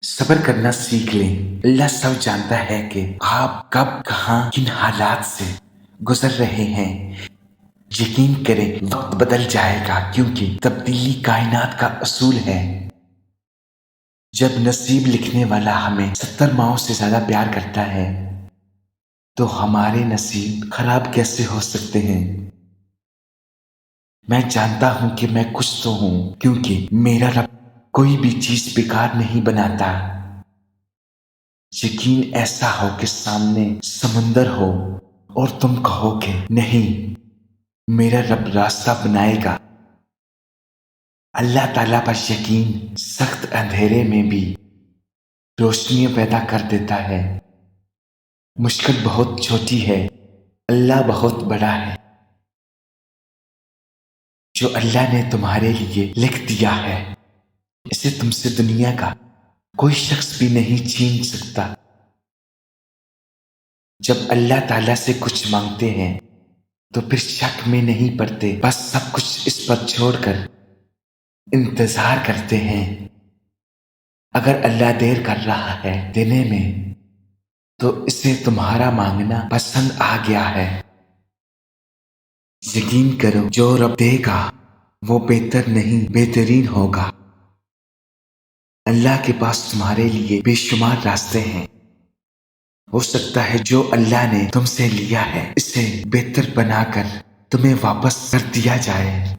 صبر کرنا سیکھ لیں۔ اللہ سب جانتا ہے کہ آپ کب کہاں کن حالات سے گزر رہے ہیں۔ یقین کریں وقت بدل جائے گا، کیونکہ تبدیلی کائنات کا اصول ہے۔ جب نصیب لکھنے والا ہمیں 70 ماؤں سے زیادہ پیار کرتا ہے تو ہمارے نصیب خراب کیسے ہو سکتے ہیں؟ میں جانتا ہوں کہ میں کچھ تو ہوں، کیونکہ میرا رب کوئی بھی چیز بیکار نہیں بناتا۔ یقین ایسا ہو کہ سامنے سمندر ہو اور تم کہو کہ نہیں، میرا رب راستہ بنائے گا۔ اللہ تعالیٰ پر یقین سخت اندھیرے میں بھی روشنیاں پیدا کر دیتا ہے۔ مشکل بہت چھوٹی ہے، اللہ بہت بڑا ہے۔ جو اللہ نے تمہارے لیے لکھ دیا ہے اسے تم سے دنیا کا کوئی شخص بھی نہیں چھین سکتا۔ جب اللہ تعالیٰ سے کچھ مانگتے ہیں تو پھر شک میں نہیں پڑتے، بس سب کچھ اس پر چھوڑ کر انتظار کرتے ہیں۔ اگر اللہ دیر کر رہا ہے دینے میں تو اسے تمہارا مانگنا پسند آ گیا ہے۔ یقین کرو جو رب دے گا وہ بہتر نہیں بہترین ہوگا۔ اللہ کے پاس تمہارے لیے بے شمار راستے ہیں۔ ہو سکتا ہے جو اللہ نے تم سے لیا ہے اسے بہتر بنا کر تمہیں واپس کر دیا جائے۔